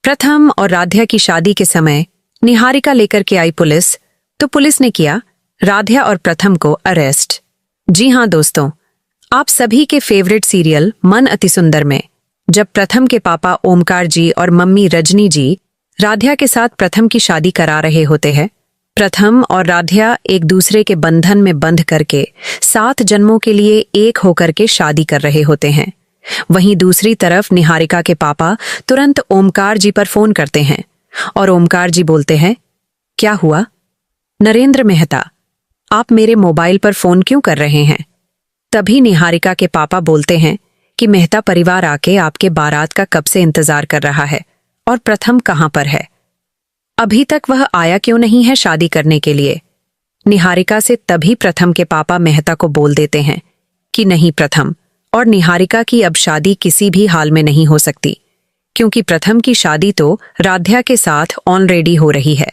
प्रथम और राध्या की शादी के समय निहारिका लेकर के आई पुलिस, तो पुलिस ने किया राध्या और प्रथम को अरेस्ट। जी हाँ दोस्तों, आप सभी के फेवरेट सीरियल मन अति सुंदर में जब प्रथम के पापा ओमकार जी और मम्मी रजनी जी राध्या के साथ प्रथम की शादी करा रहे होते हैं, प्रथम और राध्या एक दूसरे के बंधन में बंध करके 7 जन्मों के लिए एक होकर के शादी कर रहे होते हैं। वहीं दूसरी तरफ निहारिका के पापा तुरंत ओमकार जी पर फोन करते हैं और ओमकार जी बोलते हैं, क्या हुआ नरेंद्र मेहता, आप मेरे मोबाइल पर फोन क्यों कर रहे हैं? तभी निहारिका के पापा बोलते हैं कि मेहता परिवार आके आपके बारात का कब से इंतजार कर रहा है और प्रथम कहाँ पर है, अभी तक वह आया क्यों नहीं है शादी करने के लिए। निहारिका से तभी प्रथम के पापा मेहता को बोल देते हैं कि नहीं, प्रथम और निहारिका की अब शादी किसी भी हाल में नहीं हो सकती, क्योंकि प्रथम की शादी तो राध्या के साथ ऑलरेडी हो रही है।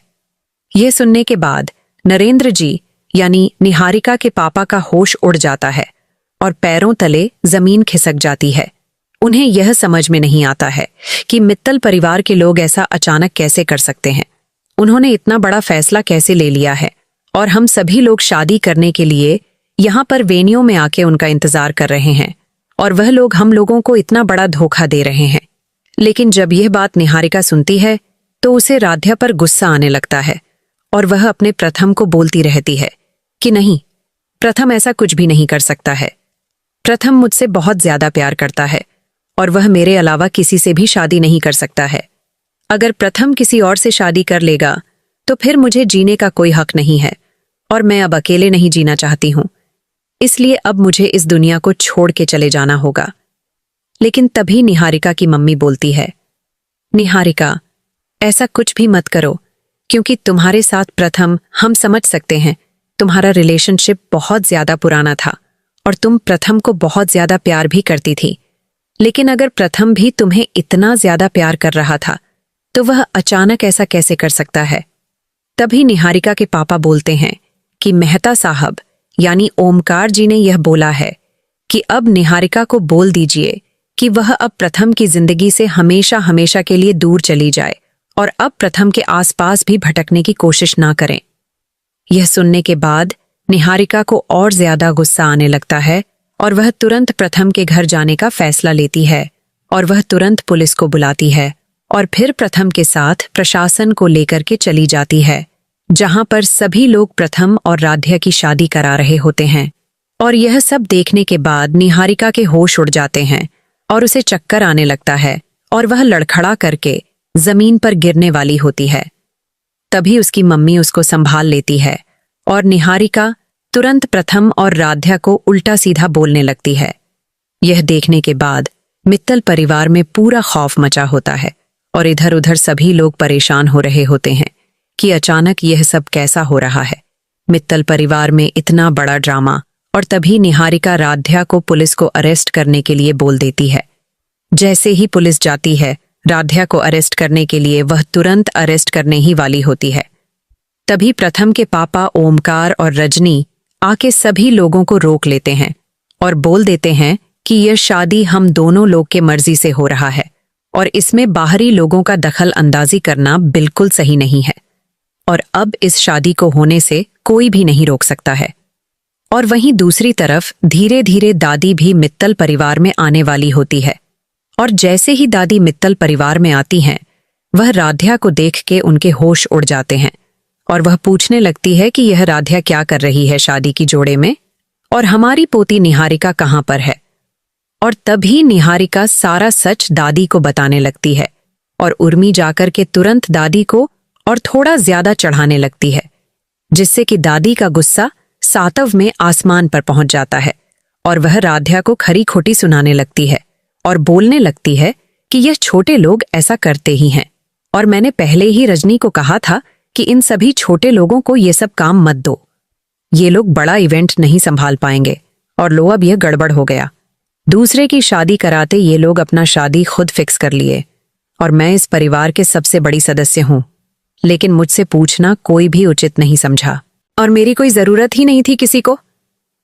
यह सुनने के बाद नरेंद्र जी यानी निहारिका के पापा का होश उड़ जाता है और पैरों तले जमीन खिसक जाती है। उन्हें यह समझ में नहीं आता है कि मित्तल परिवार के लोग ऐसा अचानक कैसे कर सकते हैं। उन्होंने इतना बड़ा फैसला कैसे ले लिया है और हम सभी लोग शादी करने के लिए यहाँ पर वेन्यू में आके उनका इंतजार कर रहे हैं और वह लोग हम लोगों को इतना बड़ा धोखा दे रहे हैं। लेकिन जब यह बात निहारिका सुनती है तो उसे राध्या पर गुस्सा आने लगता है और वह अपने प्रथम को बोलती रहती है कि नहीं, प्रथम ऐसा कुछ भी नहीं कर सकता है। प्रथम मुझसे बहुत ज्यादा प्यार करता है और वह मेरे अलावा किसी से भी शादी नहीं कर सकता है। अगर प्रथम किसी और से शादी कर लेगा तो फिर मुझे जीने का कोई हक नहीं है और मैं अब अकेले नहीं जीना चाहती हूं, इसलिए अब मुझे इस दुनिया को छोड़ के चले जाना होगा। लेकिन तभी निहारिका की मम्मी बोलती है, निहारिका ऐसा कुछ भी मत करो, क्योंकि तुम्हारे साथ प्रथम, हम समझ सकते हैं, तुम्हारा रिलेशनशिप बहुत ज्यादा पुराना था और तुम प्रथम को बहुत ज्यादा प्यार भी करती थी। लेकिन अगर प्रथम भी तुम्हें इतना ज्यादा प्यार कर रहा था तो वह अचानक ऐसा कैसे कर सकता है। तभी निहारिका के पापा बोलते हैं कि मेहता साहब यानी ओमकार जी ने यह बोला है कि अब निहारिका को बोल दीजिए कि वह अब प्रथम की जिंदगी से हमेशा हमेशा के लिए दूर चली जाए और अब प्रथम के आसपास भी भटकने की कोशिश ना करें। यह सुनने के बाद निहारिका को और ज्यादा गुस्सा आने लगता है और वह तुरंत प्रथम के घर जाने का फैसला लेती है और वह तुरंत पुलिस को बुलाती है और फिर प्रथम के साथ प्रशासन को लेकर के चली जाती है, जहां पर सभी लोग प्रथम और राध्या की शादी करा रहे होते हैं। और यह सब देखने के बाद निहारिका के होश उड़ जाते हैं और उसे चक्कर आने लगता है और वह लड़खड़ा करके जमीन पर गिरने वाली होती है। तभी उसकी मम्मी उसको संभाल लेती है और निहारिका तुरंत प्रथम और राध्या को उल्टा सीधा बोलने लगती है। यह देखने के बाद मित्तल परिवार में पूरा खौफ मचा होता है और इधर उधर सभी लोग परेशान हो रहे होते हैं कि अचानक यह सब कैसा हो रहा है। मित्तल परिवार में इतना बड़ा ड्रामा। और तभी निहारिका राध्या को पुलिस को अरेस्ट करने के लिए बोल देती है। जैसे ही पुलिस जाती है राध्या को अरेस्ट करने के लिए, वह तुरंत अरेस्ट करने ही वाली होती है। तभी प्रथम के पापा ओमकार और रजनी आके सभी लोगों को रोक लेते हैं और बोल देते हैं कि यह शादी हम दोनों लोग के मर्जी से हो रहा है और इसमें बाहरी लोगों का दखल अंदाजी करना बिल्कुल सही नहीं है और अब इस शादी को होने से कोई भी नहीं रोक सकता है। और वहीं दूसरी तरफ धीरे धीरे दादी भी मित्तल परिवार में आने वाली होती है और जैसे ही दादी मित्तल परिवार में आती हैं, वह राध्या को देख के उनके होश उड़ जाते हैं और वह पूछने लगती है कि यह राध्या क्या कर रही है शादी की जोड़े में और हमारी पोती निहारिका कहाँ पर है। और तभी निहारिका सारा सच दादी को बताने लगती है और उर्मी जाकर के तुरंत दादी को और थोड़ा ज्यादा चढ़ाने लगती है, जिससे कि दादी का गुस्सा सातव में आसमान पर पहुंच जाता है और वह राध्या को खरी खोटी सुनाने लगती है और बोलने लगती है कि यह छोटे लोग ऐसा करते ही हैं और मैंने पहले ही रजनी को कहा था कि इन सभी छोटे लोगों को ये सब काम मत दो, ये लोग बड़ा इवेंट नहीं संभाल पाएंगे और लो अब यह गड़बड़ हो गया। दूसरे की शादी कराते ये लोग अपना शादी खुद फिक्स कर लिए और मैं इस परिवार के सबसे बड़ी सदस्य हूं, लेकिन मुझसे पूछना कोई भी उचित नहीं समझा और मेरी कोई जरूरत ही नहीं थी किसी को।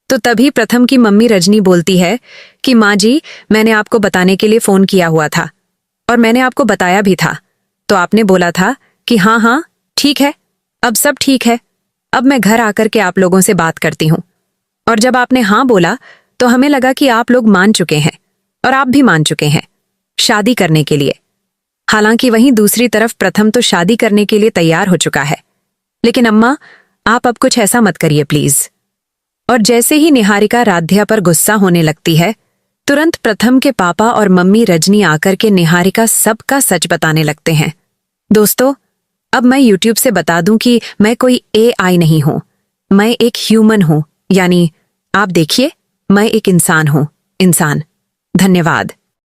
तो तभी प्रथम की मम्मी रजनी बोलती है कि माँ जी, मैंने आपको बताने के लिए फोन किया हुआ था और मैंने आपको बताया भी था, तो आपने बोला था कि हाँ हाँ ठीक है, अब सब ठीक है, अब मैं घर आकर के आप लोगों से बात करती हूँ। और जब आपने हाँ बोला तो हमें लगा कि आप लोग मान चुके हैं और आप भी मान चुके हैं शादी करने के लिए। हालांकि वहीं दूसरी तरफ प्रथम तो शादी करने के लिए तैयार हो चुका है। लेकिन अम्मा, आप अब कुछ ऐसा मत करिए प्लीज। और जैसे ही निहारिका राध्या पर गुस्सा होने लगती है, तुरंत प्रथम के पापा और मम्मी रजनी आकर के निहारिका सबका सच बताने लगते हैं। दोस्तों, अब मैं यूट्यूब से बता दूं कि मैं कोई AI नहीं हूं, मैं एक ह्यूमन हूं, यानी आप देखिए, मैं एक इंसान हूं, इंसान। धन्यवाद।